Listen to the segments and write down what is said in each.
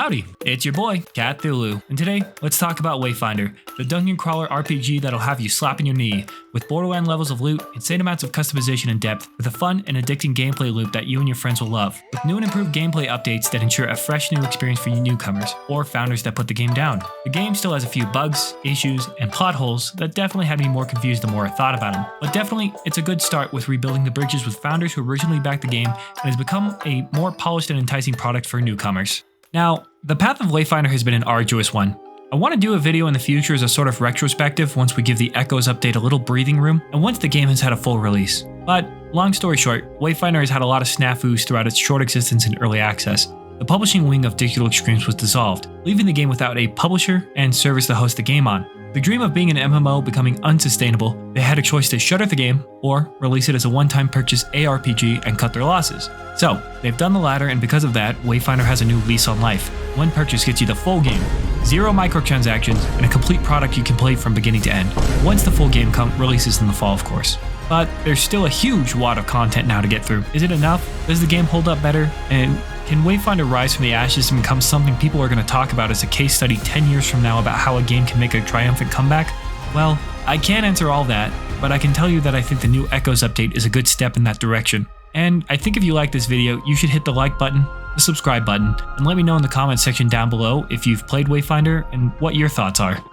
Howdy, it's your boy, Cthulhu, and today, let's talk about Wayfinder, the dungeon crawler RPG that'll have you slapping your knee, with borderland levels of loot, insane amounts of customization and depth, with a fun and addicting gameplay loop that you and your friends will love, with new and improved gameplay updates that ensure a fresh new experience for you newcomers, or founders that put the game down. The game still has a few bugs, issues, and plot holes that definitely had me more confused the more I thought about them, but definitely, it's a good start with rebuilding the bridges with founders who originally backed the game and has become a more polished and enticing product for newcomers. Now, the path of Wayfinder has been an arduous one. I want to do a video in the future as a sort of retrospective once we give the Echoes update a little breathing room and once the game has had a full release. But, long story short, Wayfinder has had a lot of snafus throughout its short existence in early access. The publishing wing of Digital Extremes was dissolved, leaving the game without a publisher and service to host the game on. The dream of being an MMO becoming unsustainable, they had a choice to shutter the game or release it as a one-time purchase ARPG and cut their losses. So, they've done the latter, and because of that, Wayfinder has a new lease on life. One purchase gets you the full game, 0 microtransactions, and a complete product you can play from beginning to end, once the full game releases in the fall, of course. But there's still a huge wad of content now to get through. Is it enough? Does the game hold up better? And can Wayfinder rise from the ashes and become something people are going to talk about as a case study 10 years from now about how a game can make a triumphant comeback? Well, I can't answer all that, but I can tell you that I think the new Echoes update is a good step in that direction. And I think if you like this video, you should hit the like button, the subscribe button, and let me know in the comments section down below if you've played Wayfinder and what your thoughts are.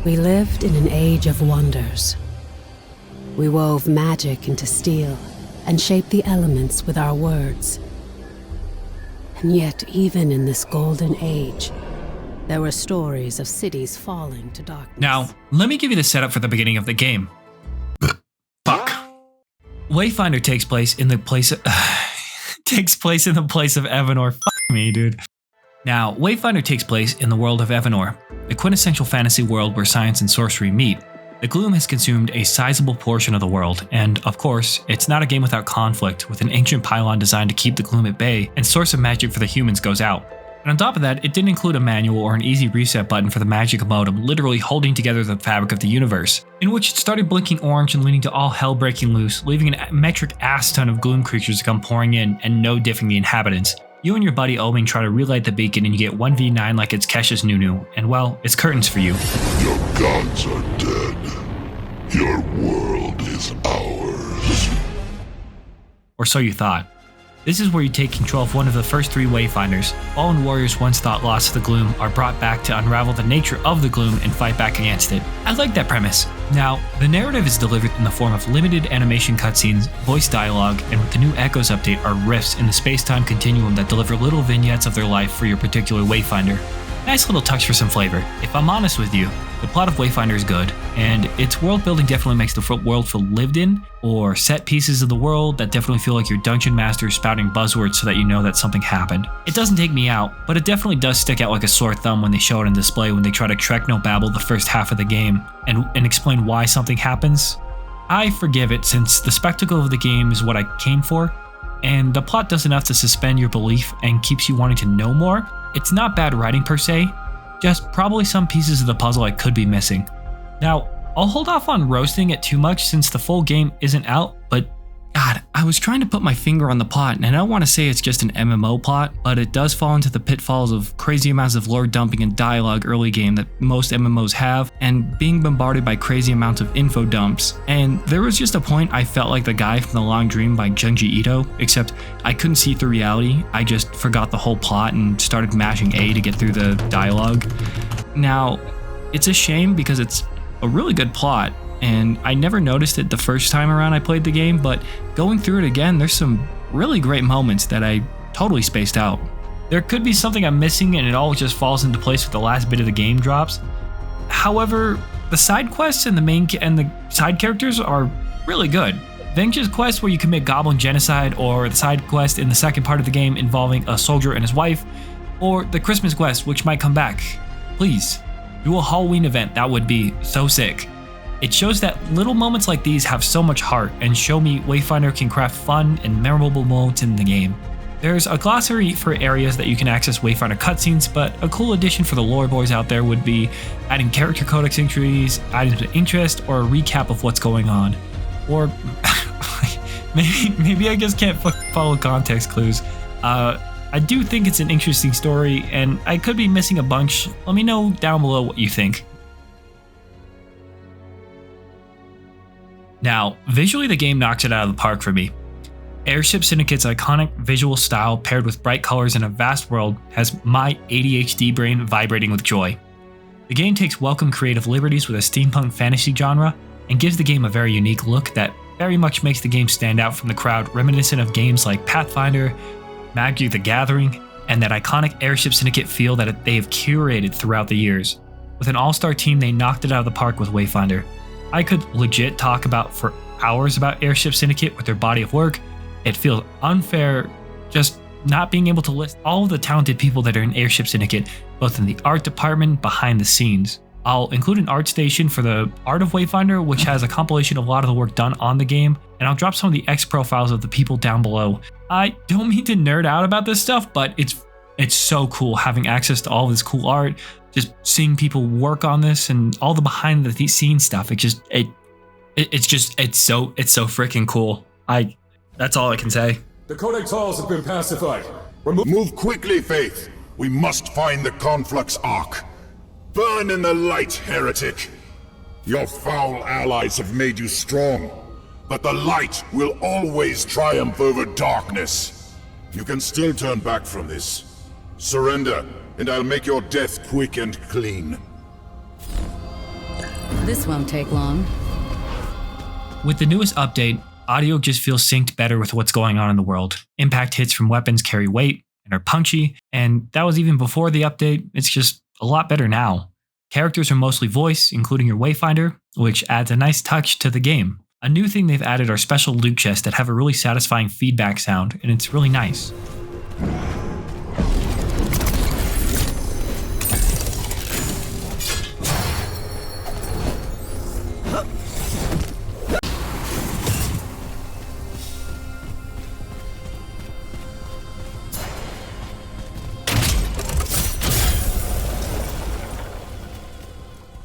We lived in an age of wonders. We wove magic into steel and shaped the elements with our words. And yet, even in this golden age, there were stories of cities falling to darkness. Now, let me give you the setup for the beginning of the game. Fuck. Wayfinder takes place in the place of Evanor. Fuck me, dude. Now, Wayfinder takes place in the world of Evanor, the quintessential fantasy world where science and sorcery meet. The gloom has consumed a sizable portion of the world, and of course, it's not a game without conflict, with an ancient pylon designed to keep the gloom at bay, and source of magic for the humans goes out. And on top of that, it didn't include a manual or an easy reset button for the magic modem literally holding together the fabric of the universe, in which it started blinking orange and leading to all hell breaking loose, leaving a metric ass ton of gloom creatures to come pouring in and no diffing the inhabitants. You and your buddy Oming try to relight the beacon and you get 1v9 like it's Kesha's Nunu, and well, it's curtains for you. Your gods are dead. Your world is ours. Or so you thought. This is where you take control of one of the first 3 Wayfinders. Fallen warriors once thought lost to the gloom are brought back to unravel the nature of the gloom and fight back against it. I like that premise. Now, the narrative is delivered in the form of limited animation cutscenes, voice dialogue, and with the new Echoes update are rifts in the space-time continuum that deliver little vignettes of their life for your particular Wayfinder. Nice little touch for some flavor. If I'm honest with you, the plot of Wayfinder is good, and its world building definitely makes the world feel lived in, or set pieces of the world that definitely feel like your dungeon master spouting buzzwords so that you know that something happened. It doesn't take me out, but it definitely does stick out like a sore thumb when they show it on display when they try to techno-babble the first half of the game and explain why something happens. I forgive it since the spectacle of the game is what I came for, and the plot does enough to suspend your belief and keeps you wanting to know more. It's not bad writing per se, just probably some pieces of the puzzle I could be missing. Now, I'll hold off on roasting it too much since the full game isn't out, but God, I was trying to put my finger on the plot, and I don't want to say it's just an MMO plot, but it does fall into the pitfalls of crazy amounts of lore dumping and dialogue early game that most MMOs have, and being bombarded by crazy amounts of info dumps. And there was just a point I felt like the guy from The Long Dream by Junji Ito, except I couldn't see through reality. I just forgot the whole plot and started mashing A to get through the dialogue. Now, it's a shame because it's a really good plot, and I never noticed it the first time around I played the game, but going through it again, there's some really great moments that I totally spaced out. There could be something I'm missing and it all just falls into place with the last bit of the game drops. However, the side quests and the side characters are really good. Venge's quest where you commit goblin genocide, or the side quest in the second part of the game involving a soldier and his wife, or the Christmas quest which might come back. Please, do a Halloween event, that would be so sick. It shows that little moments like these have so much heart and show me Wayfinder can craft fun and memorable moments in the game. There's a glossary for areas that you can access Wayfinder cutscenes, but a cool addition for the lore boys out there would be adding character codex entries, items of interest, or a recap of what's going on. Or maybe I just can't follow context clues. I do think it's an interesting story, and I could be missing a bunch. Let me know down below what you think. Now, visually the game knocks it out of the park for me. Airship Syndicate's iconic visual style paired with bright colors and a vast world has my ADHD brain vibrating with joy. The game takes welcome creative liberties with a steampunk fantasy genre and gives the game a very unique look that very much makes the game stand out from the crowd, reminiscent of games like Pathfinder, Magic the Gathering, and that iconic Airship Syndicate feel that they have curated throughout the years. With an all-star team, they knocked it out of the park with Wayfinder. I could legit talk for hours about Airship Syndicate with their body of work. It feels unfair just not being able to list all of the talented people that are in Airship Syndicate, both in the art department, behind the scenes. I'll include an art station for the art of Wayfinder, which has a compilation of a lot of the work done on the game, and I'll drop some of the X profiles of the people down below. I don't mean to nerd out about this stuff, but it's so cool having access to all this cool art, just seeing people work on this and all the behind the scenes stuff. It's so freaking cool. That's all I can say. The Codex halls have been pacified. Move quickly, Faith. We must find the Conflux Ark. Burn in the light, heretic. Your foul allies have made you strong, but the light will always triumph over darkness. You can still turn back from this. Surrender, and I'll make your death quick and clean. This won't take long. With the newest update, audio just feels synced better with what's going on in the world. Impact hits from weapons carry weight and are punchy, and that was even before the update. It's just a lot better now. Characters are mostly voice, including your Wayfinder, which adds a nice touch to the game. A new thing they've added are special loot chests that have a really satisfying feedback sound, and it's really nice.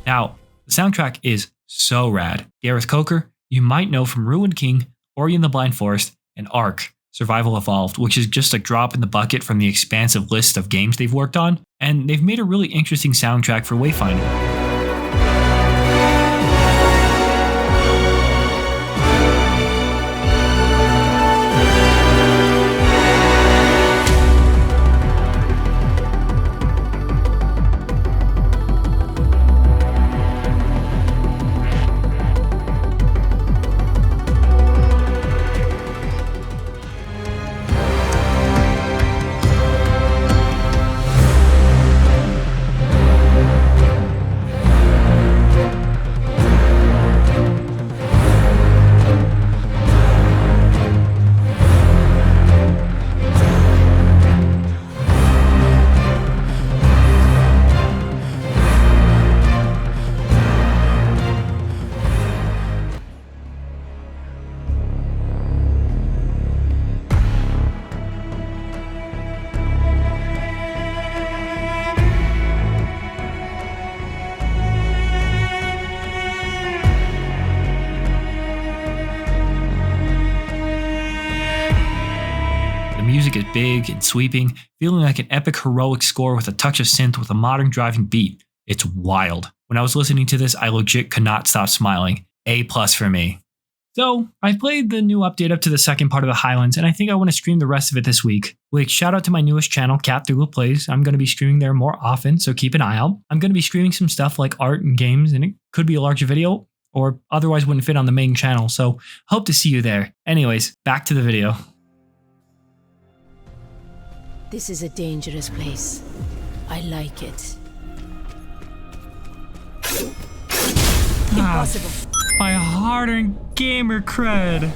Now, the soundtrack is so rad. Gareth Coker, you might know from Ruined King, Ori and the Blind Forest, and Ark, Survival Evolved, which is just a drop in the bucket from the expansive list of games they've worked on, and they've made a really interesting soundtrack for Wayfinder. The music is big and sweeping, feeling like an epic heroic score with a touch of synth with a modern driving beat. It's wild. When I was listening to this, I legit could not stop smiling. A+ for me. So, I played the new update up to the second part of the Highlands, and I think I want to stream the rest of it this week. Which, shout out to my newest channel, Cat Through Plays. I'm going to be streaming there more often, so keep an eye out. I'm going to be streaming some stuff like art and games, and it could be a larger video, or otherwise wouldn't fit on the main channel, so hope to see you there. Anyways, back to the video. This is a dangerous place. I like it. Impossible. My hard-earned gamer cred.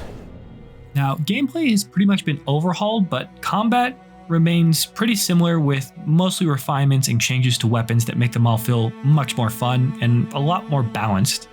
Now, gameplay has pretty much been overhauled, but combat remains pretty similar with mostly refinements and changes to weapons that make them all feel much more fun and a lot more balanced.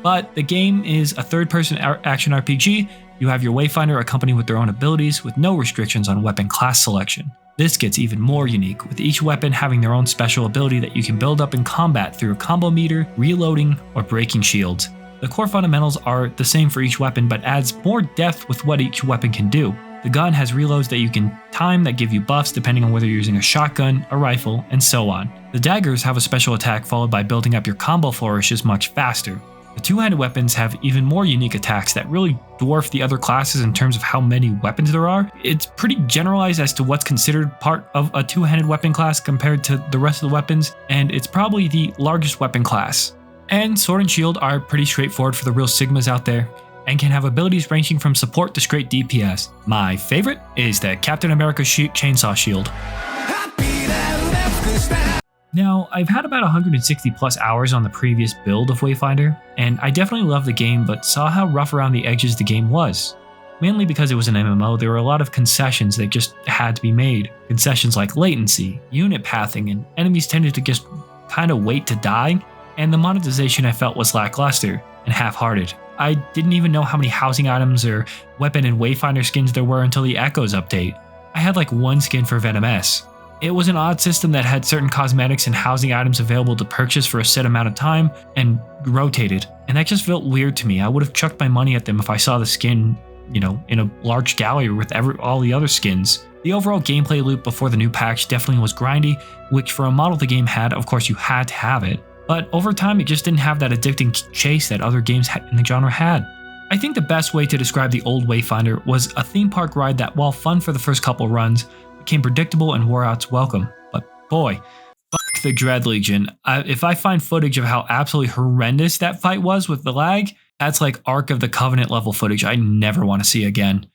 But the game is a third-person action RPG. You have your Wayfinder accompanied with their own abilities with no restrictions on weapon class selection. This gets even more unique, with each weapon having their own special ability that you can build up in combat through a combo meter, reloading, or breaking shields. The core fundamentals are the same for each weapon, but adds more depth with what each weapon can do. The gun has reloads that you can time that give you buffs depending on whether you're using a shotgun, a rifle, and so on. The daggers have a special attack followed by building up your combo flourishes much faster. The two-handed weapons have even more unique attacks that really dwarf the other classes in terms of how many weapons there are. It's pretty generalized as to what's considered part of a two-handed weapon class compared to the rest of the weapons, and it's probably the largest weapon class. And sword and shield are pretty straightforward for the real Sigmas out there, and can have abilities ranging from support to straight DPS. My favorite is the Captain America Chainsaw Shield. Now, I've had about 160 plus hours on the previous build of Wayfinder, and I definitely loved the game but saw how rough around the edges the game was. Mainly because it was an MMO, there were a lot of concessions that just had to be made. Concessions like latency, unit pathing, and enemies tended to just kind of wait to die, and the monetization I felt was lackluster and half-hearted. I didn't even know how many housing items or weapon and Wayfinder skins there were until the Echoes update. I had like one skin for Venom S. It was an odd system that had certain cosmetics and housing items available to purchase for a set amount of time and rotated, and that just felt weird to me. I would have chucked my money at them if I saw the skin, in a large gallery with all the other skins. The overall gameplay loop before the new patch definitely was grindy, which for a model the game had, of course you had to have it. But over time, it just didn't have that addicting chase that other games in the genre had. I think the best way to describe the old Wayfinder was a theme park ride that, while fun for the first couple runs, became predictable and wore out its welcome. But boy, fuck the Dread Legion. If I find footage of how absolutely horrendous that fight was with the lag, that's like Ark of the Covenant level footage I never want to see again.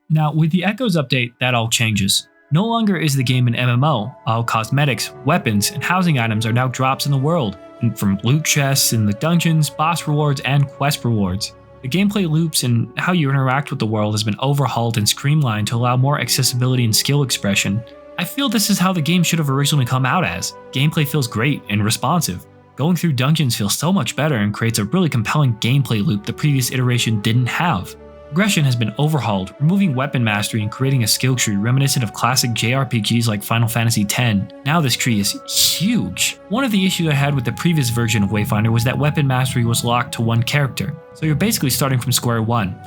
Now, with the Echoes update, that all changes. No longer is the game an MMO. All cosmetics, weapons, and housing items are now drops in the world, and from loot chests in the dungeons, boss rewards, and quest rewards. The gameplay loops and how you interact with the world has been overhauled and streamlined to allow more accessibility and skill expression. I feel this is how the game should have originally come out as. Gameplay feels great and responsive. Going through dungeons feels so much better and creates a really compelling gameplay loop the previous iteration didn't have. Progression has been overhauled, removing weapon mastery and creating a skill tree reminiscent of classic JRPGs like Final Fantasy X. Now this tree is huge. One of the issues I had with the previous version of Wayfinder was that weapon mastery was locked to one character, so you're basically starting from square one.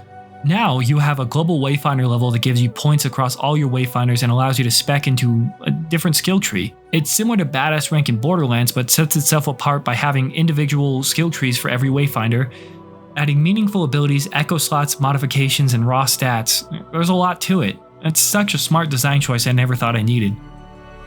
Now you have a global Wayfinder level that gives you points across all your Wayfinders and allows you to spec into a different skill tree. It's similar to Badass Rank in Borderlands, but sets itself apart by having individual skill trees for every Wayfinder, adding meaningful abilities, echo slots, modifications, and raw stats. There's a lot to it. It's such a smart design choice I never thought I needed.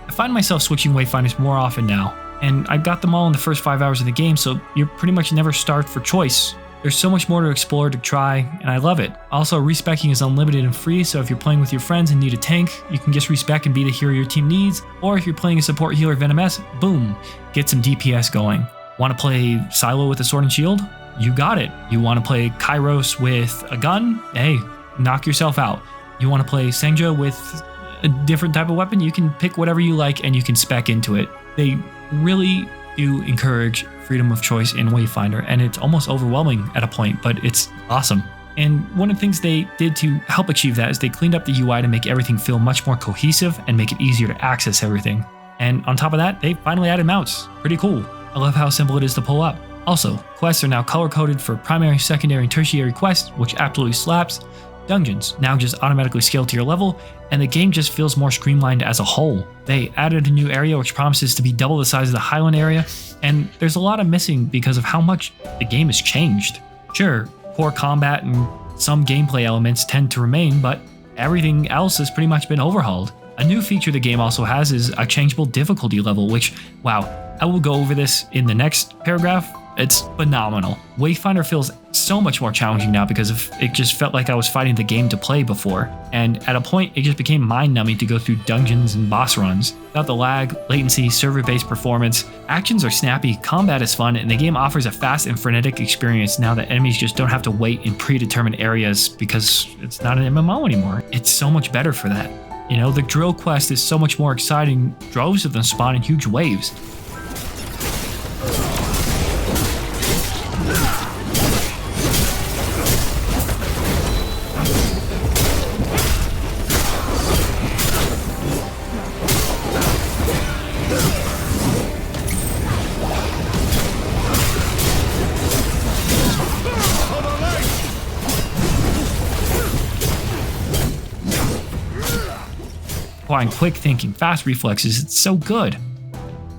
I find myself switching Wayfinders more often now, and I got them all in the first 5 hours of the game, so you're pretty much never starved for choice. There's so much more to explore, to try, and I love it. Also, respecking is unlimited and free, so if you're playing with your friends and need a tank, you can just respec and be the hero your team needs, or if you're playing a support healer Venom S, boom, get some DPS going. Want to play Silo with a sword and shield? You got it. You want to play Kairos with a gun? Hey, knock yourself out. You want to play Senja with a different type of weapon? You can pick whatever you like and you can spec into it. They really do encourage freedom of choice in Wayfinder, and it's almost overwhelming at a point, but it's awesome. And one of the things they did to help achieve that is they cleaned up the UI to make everything feel much more cohesive and make it easier to access everything. And on top of that, they finally added mounts. Pretty cool. I love how simple it is to pull up. Also, quests are now color-coded for primary, secondary, and tertiary quests, which absolutely slaps. Dungeons now just automatically scale to your level, and the game just feels more streamlined as a whole. They added a new area which promises to be double the size of the Highland area, and there's a lot of missing because of how much the game has changed. Sure, core combat and some gameplay elements tend to remain, but everything else has pretty much been overhauled. A new feature the game also has is a changeable difficulty level, which, wow, I will go over this in the next paragraph. It's phenomenal. Wayfinder feels so much more challenging now because it just felt like I was fighting the game to play before, and at a point it just became mind-numbing to go through dungeons and boss runs. Without the lag, latency, server-based performance, actions are snappy, combat is fun, and the game offers a fast and frenetic experience now that enemies just don't have to wait in predetermined areas because it's not an MMO anymore. It's so much better for that. You know, the drill quest is so much more exciting, droves of them spawn in huge waves. requiring quick thinking, fast reflexes. It's so good.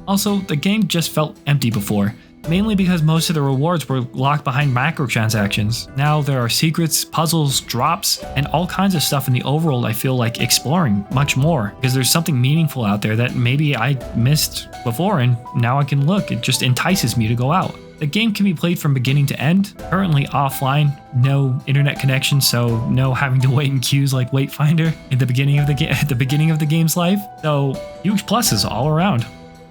Also, the game just felt empty before, mainly because most of the rewards were locked behind microtransactions. Now there are secrets, puzzles, drops, and all kinds of stuff in the overworld I feel like exploring much more, because there's something meaningful out there that maybe I missed before and now I can look. It just entices me to go out. The game can be played from beginning to end, currently offline, no internet connection, so no having to wait in queues like Wayfinder at the beginning of the game's life. So huge pluses all around.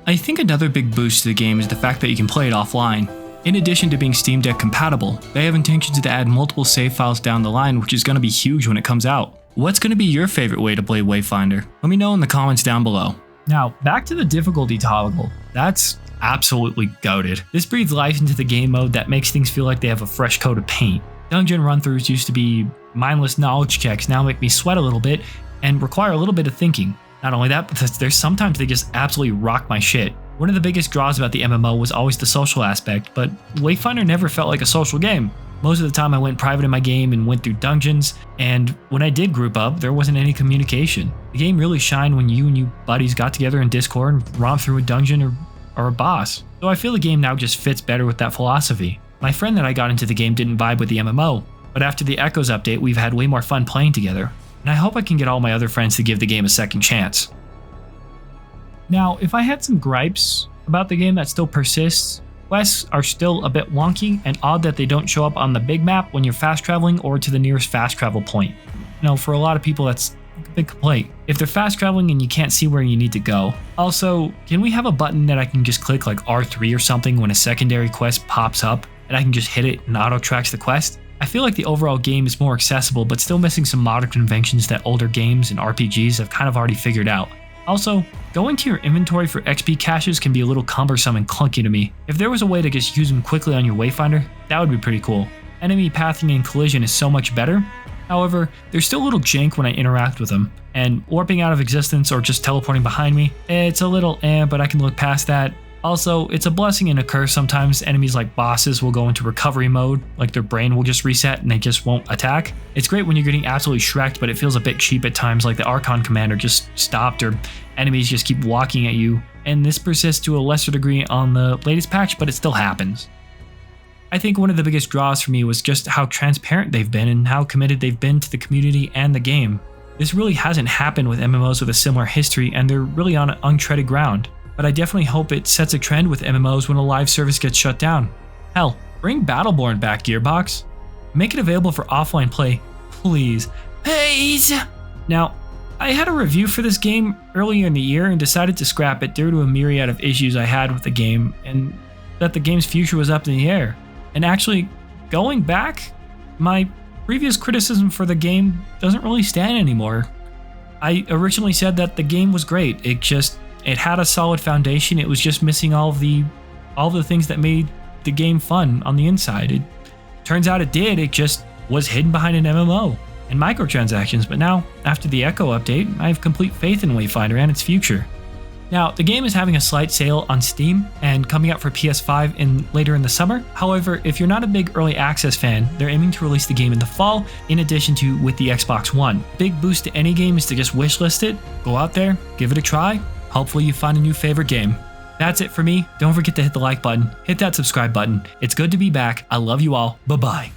I think another big boost to the game is the fact that you can play it offline. In addition to being Steam Deck compatible, they have intentions to add multiple save files down the line, which is going to be huge when it comes out. What's going to be your favorite way to play Wayfinder? Let me know in the comments down below. Now, back to the difficulty toggle. That's absolutely goated. This breathes life into the game mode that makes things feel like they have a fresh coat of paint. Dungeon run-throughs used to be mindless knowledge checks, now make me sweat a little bit and require a little bit of thinking. Not only that, but there's sometimes they just absolutely rock my shit. One of the biggest draws about the MMO was always the social aspect, but Wayfinder never felt like a social game. Most of the time I went private in my game and went through dungeons, and when I did group up, there wasn't any communication. The game really shined when you and your buddies got together in Discord and romped through a dungeon or a boss. So I feel the game now just fits better with that philosophy. My friend that I got into the game didn't vibe with the MMO, but after the Echoes update, we've had way more fun playing together. And I hope I can get all my other friends to give the game a second chance. Now, if I had some gripes about the game that still persists, quests are still a bit wonky and odd that they don't show up on the big map when you're fast traveling or to the nearest fast travel point. You know, for a lot of people that's a big complaint. If they're fast traveling and you can't see where you need to go. Also, can we have a button that I can just click like R3 or something when a secondary quest pops up and I can just hit it and auto tracks the quest? I feel like the overall game is more accessible, but still missing some modern conventions that older games and RPGs have kind of already figured out. Also, going to your inventory for XP caches can be a little cumbersome and clunky to me. If there was a way to just use them quickly on your Wayfinder, that would be pretty cool. Enemy pathing and collision is so much better. However, there's still a little jank when I interact with them, and warping out of existence or just teleporting behind me, it's a little but I can look past that. Also, it's a blessing and a curse. Sometimes enemies like bosses will go into recovery mode, like their brain will just reset and they just won't attack. It's great when you're getting absolutely shreked, but it feels a bit cheap at times, like the Archon commander just stopped or enemies just keep walking at you. And this persists to a lesser degree on the latest patch, but it still happens. I think one of the biggest draws for me was just how transparent they've been and how committed they've been to the community and the game. This really hasn't happened with MMOs with a similar history, and they're really on untreaded ground. But I definitely hope it sets a trend with MMOs when a live service gets shut down. Hell, bring Battleborn back, Gearbox. Make it available for offline play, please. Please! Now, I had a review for this game earlier in the year and decided to scrap it due to a myriad of issues I had with the game and that the game's future was up in the air. And actually, going back, my previous criticism for the game doesn't really stand anymore. I originally said that the game was great. It had a solid foundation. It was just missing all the things that made the game fun on the inside. It turns out it did. It just was hidden behind an MMO and microtransactions. But now, after the Echo update, I have complete faith in Wayfinder and its future. Now, the game is having a slight sale on Steam and coming out for PS5 later in the summer. However, if you're not a big early access fan, they're aiming to release the game in the fall, in addition to with the Xbox One. Big boost to any game is to just wishlist it, go out there, give it a try. Hopefully you find a new favorite game. That's it for me. Don't forget to hit the like button, hit that subscribe button. It's good to be back. I love you all. Bye-bye.